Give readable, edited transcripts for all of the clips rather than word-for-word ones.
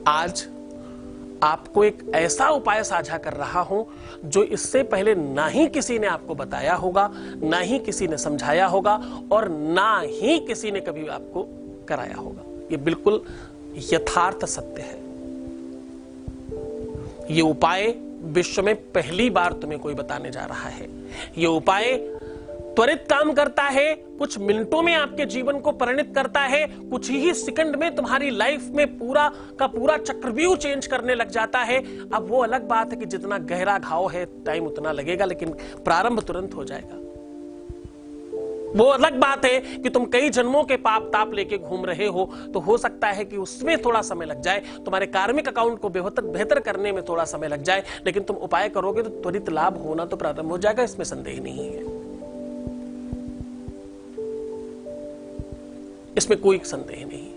आज आपको एक ऐसा उपाय साझा कर रहा हूं जो इससे पहले ना ही किसी ने आपको बताया होगा, ना ही किसी ने समझाया होगा और ना ही किसी ने कभी आपको कराया होगा। ये बिल्कुल यथार्थ सत्य है। ये उपाय विश्व में पहली बार तुम्हें कोई बताने जा रहा है। ये उपाय त्वरित काम करता है, कुछ मिनटों में आपके जीवन को परिणित करता है, कुछ ही सेकंड में तुम्हारी लाइफ में पूरा का पूरा चक्रव्यूह चेंज करने लग जाता है। अब वो अलग बात है कि जितना गहरा घाव है टाइम उतना लगेगा, लेकिन प्रारंभ तुरंत हो जाएगा। वो अलग बात है कि तुम कई जन्मों के पाप ताप लेके घूम रहे हो, तो हो सकता है कि उसमें थोड़ा समय लग जाए, तुम्हारे कार्मिक अकाउंट को बेहतर करने में थोड़ा समय लग जाए, लेकिन तुम उपाय करोगे तो त्वरित लाभ होना तो प्रारंभ हो जाएगा, इसमें संदेह नहीं है। इसमें कोई संदेह नहीं।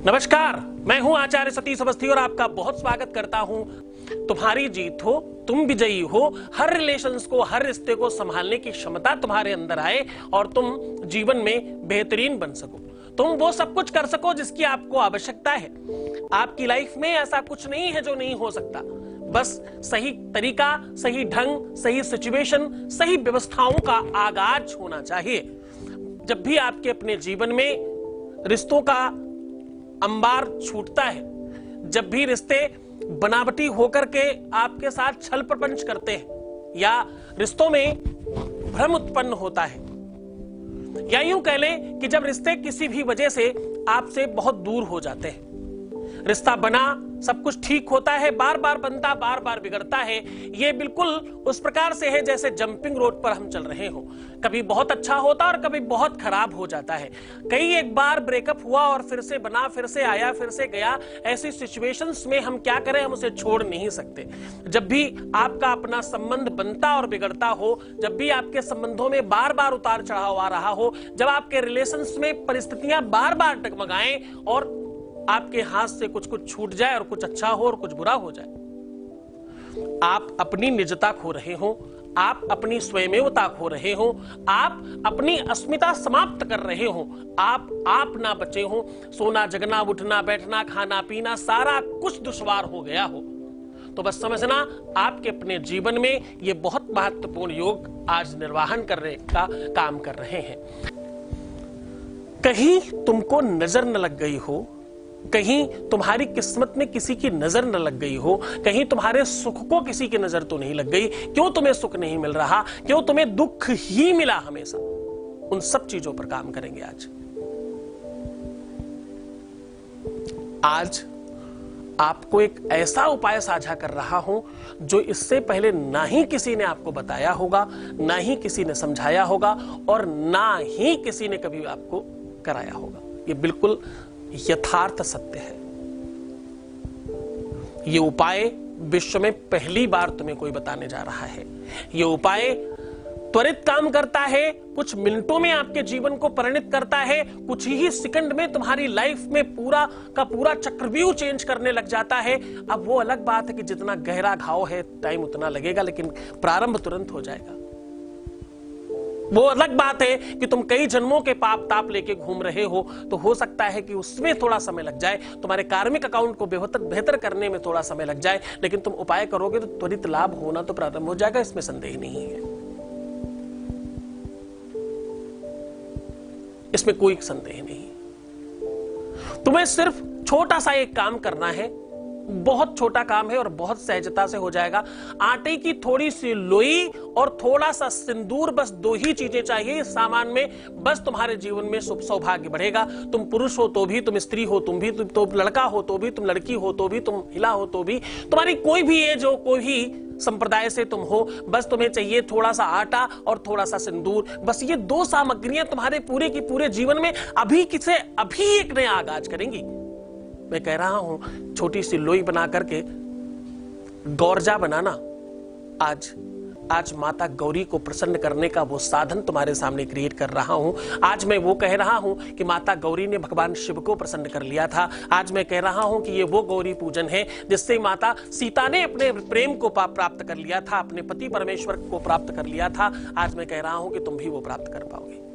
नमस्कार, मैं हूं आचार्य सतीश अवस्थी और आपका बहुत स्वागत करता हूं। तुम्हारी जीत हो, तुम विजयी हो, हर रिलेशंस को, हर रिश्ते को संभालने की क्षमता तुम्हारे अंदर आए और तुम जीवन में बेहतरीन बन सको। तुम वो सब कुछ कर सको जिसकी आपको आवश्यकता है। आपकी लाइफ में ऐसा कुछ नहीं है जो नहीं हो सकता। बस सही तरीका, सही ढंग, सही सिचुएशन, सही व्यवस्थाओं का आगाज होना चाहिए। जब भी आपके अपने जीवन में रिश्तों का अंबार छूटता है, जब भी रिश्ते बनावटी होकर के आपके साथ छल प्रपंच करते हैं या रिश्तों में भ्रम उत्पन्न होता है, या यूं कह लें कि जब रिश्ते किसी भी वजह से आपसे बहुत दूर हो जाते हैं, रिश्ता बना, सब कुछ ठीक होता है, बार बार बनता, बार बार बिगड़ता है। ये बिल्कुल उस प्रकार से है जैसे जंपिंग रोड पर हम चल रहे हो। कभी बहुत अच्छा होता और कभी बहुत खराब हो जाता है। कई एक बार ब्रेकअप हुआ और फिर से बना, फिर से आया, फिर से गया। ऐसी सिचुएशंस में हम क्या करें, हम उसे छोड़ नहीं सकते। जब भी आपका अपना संबंध बनता और बिगड़ता हो, जब भी आपके संबंधों में बार बार उतार चढ़ाव आ रहा हो, जब आपके रिलेशंस में परिस्थितियां बार बार डगमगाएं और आपके हाथ से कुछ कुछ छूट जाए और कुछ अच्छा हो और कुछ बुरा हो जाए, आप अपनी निजता खो रहे हो, आप अपनी स्वयमेवता खो रहे हो, आप अपनी अस्मिता समाप्त कर रहे हो, आप ना बचे हो, सोना जगना, उठना बैठना, खाना पीना सारा कुछ दुश्वार हो गया हो, तो बस समझना आपके अपने जीवन में ये बहुत महत्वपूर्ण योग आज निर्वाहन करने का काम कर रहे हैं। कहीं तुमको नजर न लग गई हो, कहीं तुम्हारी किस्मत में किसी की नजर न लग गई हो, कहीं तुम्हारे सुख को किसी की नजर तो नहीं लग गई, क्यों तुम्हें सुख नहीं मिल रहा, क्यों तुम्हें दुख ही मिला हमेशा, उन सब चीजों पर काम करेंगे आज आपको एक ऐसा उपाय साझा कर रहा हूं जो इससे पहले ना ही किसी ने आपको बताया होगा, ना ही किसी ने समझाया होगा और ना ही किसी ने कभी आपको कराया होगा। ये बिल्कुल यथार्थ सत्य है। ये उपाय विश्व में पहली बार तुम्हें कोई बताने जा रहा है। ये उपाय त्वरित काम करता है, कुछ मिनटों में आपके जीवन को परिणित करता है, कुछ ही सेकंड में तुम्हारी लाइफ में पूरा का पूरा चक्रव्यूह चेंज करने लग जाता है। अब वो अलग बात है कि जितना गहरा घाव है टाइम उतना लगेगा, लेकिन प्रारंभ तुरंत हो जाएगा। वो अलग बात है कि तुम कई जन्मों के पाप ताप लेके घूम रहे हो, तो हो सकता है कि उसमें थोड़ा समय लग जाए, तुम्हारे कार्मिक अकाउंट को बेहतर करने में थोड़ा समय लग जाए, लेकिन तुम उपाय करोगे तो त्वरित लाभ होना तो प्रारंभ हो जाएगा, इसमें संदेह नहीं है। इसमें कोई संदेह नहीं। तुम्हें सिर्फ छोटा सा एक काम करना है, बहुत छोटा काम है और बहुत सहजता से हो जाएगा। आटे की थोड़ी सी लोई और थोड़ा सा सिंदूर, बस दो ही चीजें चाहिए इस सामान में, बस तुम्हारे जीवन में शुभ सौभाग्य बढ़ेगा। तुम पुरुष हो तो भी, तुम स्त्री हो तुम भी, तुम लड़का हो तो भी, तुम लड़की हो तो भी, तुम महिला हो तो भी, तुम्हारी कोई भी एज हो, कोई भी संप्रदाय से तुम हो, बस तुम्हें चाहिए थोड़ा सा आटा और थोड़ा सा सिंदूर। बस ये दो सामग्रियां तुम्हारे पूरे की पूरे जीवन में अभी एक नया आगाज करेंगी। मैं कह रहा हूं, छोटी सी लोई बना करके गौरजा बनाना आज आज माता गौरी को प्रसन्न करने का वो साधन तुम्हारे सामने क्रिएट कर रहा हूं। आज मैं वो कह रहा हूं कि माता गौरी ने भगवान शिव को प्रसन्न कर लिया था। आज मैं कह रहा हूं कि ये वो गौरी पूजन है जिससे माता सीता ने अपने प्रेम को प्राप्त कर लिया था, अपने पति परमेश्वर को प्राप्त कर लिया था। आज मैं कह रहा हूं कि तुम भी वो प्राप्त कर पाओगे।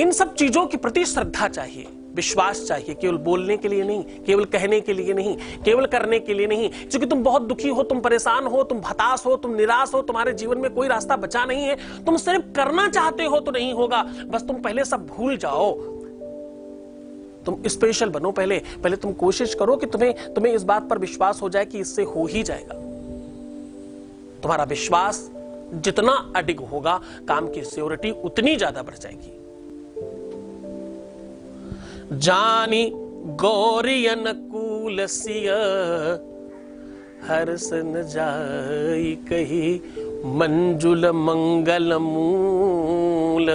इन सब चीजों के प्रति श्रद्धा चाहिए, विश्वास चाहिए, केवल बोलने के लिए नहीं, केवल कहने के लिए नहीं, केवल करने के लिए नहीं। क्योंकि तुम बहुत दुखी हो, तुम परेशान हो, तुम हताश हो, तुम निराश हो, तुम्हारे जीवन में कोई रास्ता बचा नहीं है, तुम सिर्फ करना चाहते हो तो नहीं होगा। बस तुम पहले सब भूल जाओ, तुम स्पेशल बनो। पहले तुम कोशिश करो कि तुम्हें इस बात पर विश्वास हो जाए कि इससे हो ही जाएगा। तुम्हारा विश्वास जितना अडिग होगा, काम की सियोरिटी उतनी ज्यादा बढ़ जाएगी। जानी गौरियन कूल सिय हर्ष न जाई कही, मंजुल मंगल मूल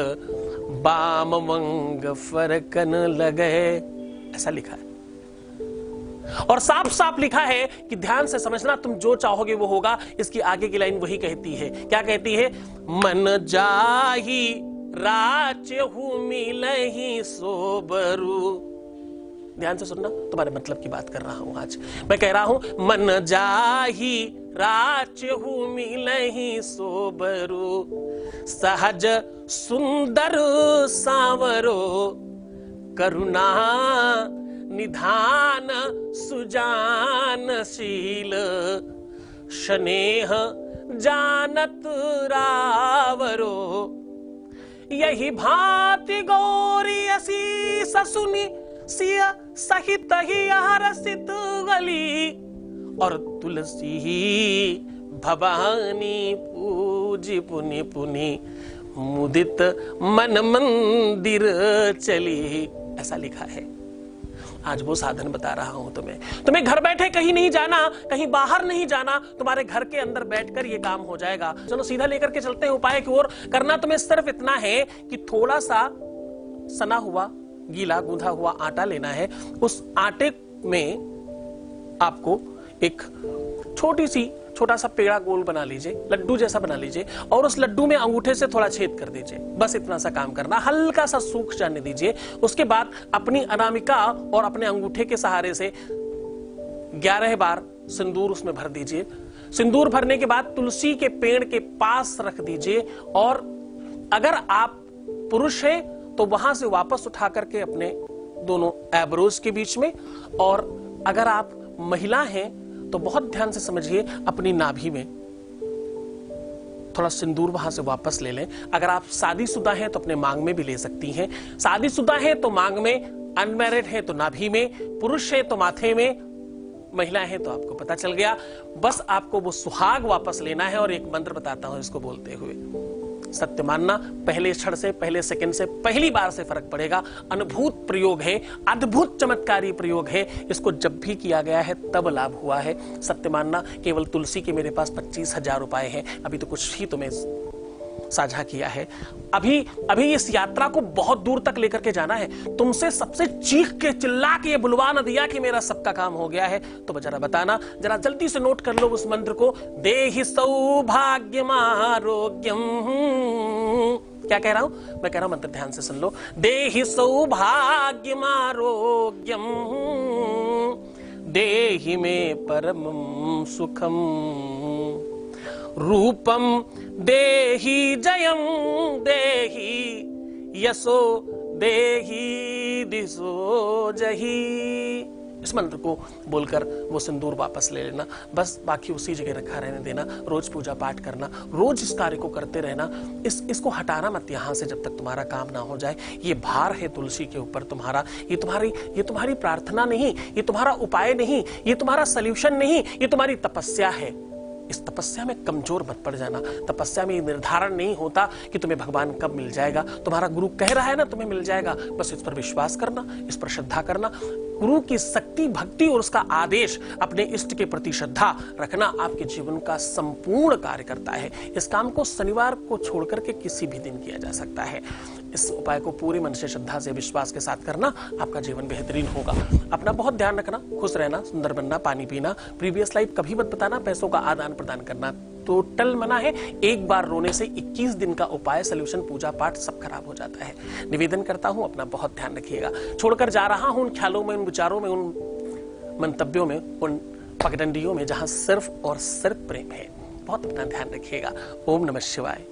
बाम वंग फरकन लगे। ऐसा लिखा है और साफ साफ लिखा है कि ध्यान से समझना, तुम जो चाहोगे वो होगा। इसकी आगे की लाइन वही कहती है, क्या कहती है? मन जाही राचहु मिलहि सोबरू। ध्यान से सुनना, तुम्हारे मतलब की बात कर रहा हूं। आज मैं कह रहा हूं, मन जाही राचहु मिलहि सोबरू, सहज सुंदर सांवरो, करुणा निधान सुजानशील, स्नेह जानत रावरो। यही भांति गौरी असी ससुनी सिय सहित ही हरसित गली, और तुलसी भवानी पूजी पुनि पुनि, मुदित मन मंदिर चली। ऐसा लिखा है। आज वो साधन बता रहा हूं तुम्हें घर बैठे कहीं नहीं जाना, कहीं बाहर नहीं जाना, तुम्हारे घर के अंदर बैठकर ये काम हो जाएगा। चलो सीधा लेकर के चलते हैं उपाय की ओर। करना तुम्हें सिर्फ इतना है कि थोड़ा सा सना हुआ गीला गूंधा हुआ आटा लेना है। उस आटे में आपको एक छोटा सा पेड़ा गोल बना लीजिए, लड्डू जैसा बना लीजिए, और उस लड्डू में अंगूठे से थोड़ा छेद कर दीजिए। बस इतना सा काम करना, हल्का सा सूख जाने दीजिए। उसके बाद अपनी अनामिका और अपने अंगूठे के सहारे से 11 बार सिंदूर उसमें भर दीजिए। सिंदूर भरने के बाद तुलसी के पेड़ के पास रख दीजिए, और अगर आप पुरुष हैं तो वहां से वापस उठा करके अपने दोनों एब्रोज के बीच में, और अगर आप महिला हैं तो बहुत ध्यान से समझिए, अपनी नाभि में थोड़ा सिंदूर वहां से वापस ले लें। अगर आप शादीशुदा हैं तो अपने मांग में भी ले सकती हैं। शादीशुदा हैं तो मांग में, अनमैरिड हैं तो नाभि में, पुरुष हैं तो माथे में, महिला है तो आपको पता चल गया। बस आपको वो सुहाग वापस लेना है। और एक मंत्र बताता हूं इसको बोलते हुए, सत्य मानना, पहले क्षण से, पहले सेकंड से, पहली बार से फर्क पड़ेगा। अद्भुत प्रयोग है, अद्भुत चमत्कारी प्रयोग है। इसको जब भी किया गया है तब लाभ हुआ है। सत्य मानना, केवल तुलसी के मेरे पास 25,000 उपाय हैं। अभी तो कुछ ही तुम्हें साझा किया है। अभी इस यात्रा को बहुत दूर तक लेकर के जाना है। तुमसे सबसे चीख के चिल्ला के ये बुलवा न दिया कि मेरा सबका काम हो गया है, तो जरा बताना, जरा जल्दी से नोट कर लो उस मंत्र को। देहि सौभाग्यम आरोग्यम। क्या कह रहा हूं मैं? कह रहा हूं मंत्र ध्यान से सुन लो। देहि सौभाग्यम आरोग्यम, देहि में परमं सुखम, रूपम देहि जयम देहि, यशो देहि दिशो जही। इस मंत्र को बोलकर वो सिंदूर वापस ले लेना। बस बाकी उसी जगह रखा रहने देना। रोज पूजा पाठ करना, रोज इस कार्य को करते रहना। इसको हटाना मत यहां से जब तक तुम्हारा काम ना हो जाए। ये भार है तुलसी के ऊपर तुम्हारा। ये तुम्हारी प्रार्थना नहीं, ये तुम्हारा उपाय नहीं, ये तुम्हारा सल्यूशन नहीं, ये तुम्हारी तपस्या है। इस तपस्या में कमजोर मत पड़ जाना। तपस्या में निर्धारण नहीं होता कि तुम्हें भगवान कब मिल जाएगा। तुम्हारा गुरु कह रहा है ना तुम्हें मिल जाएगा, बस इस पर विश्वास करना, इस पर श्रद्धा करना। गुरु की शक्ति, भक्ति और उसका आदेश, अपने इष्ट के प्रति श्रद्धा रखना आपके जीवन का संपूर्ण कार्य करता है। इस काम को शनिवार को छोड़कर के किसी भी दिन किया जा सकता है। इस उपाय को पूरे मन से, श्रद्धा से, विश्वास के साथ करना, आपका जीवन बेहतरीन होगा। अपना बहुत ध्यान रखना, खुश रहना, सुंदर बनना, पानी पीना, प्रीवियस लाइफ कभी मत बताना, पैसों का आदान प्रदान करना टोटल मना है। एक बार रोने से 21 दिन का उपाय, सोल्यूशन, पूजा पाठ सब खराब हो जाता है। निवेदन करता हूं अपना बहुत ध्यान रखिएगा। छोड़कर जा रहा हूं उन ख्यालों में, उन विचारों में, उन मंतव्यों में, उन पगडंडियों में जहां सिर्फ और सिर्फ प्रेम है। बहुत अपना ध्यान रखिएगा। ओम नमः शिवाय।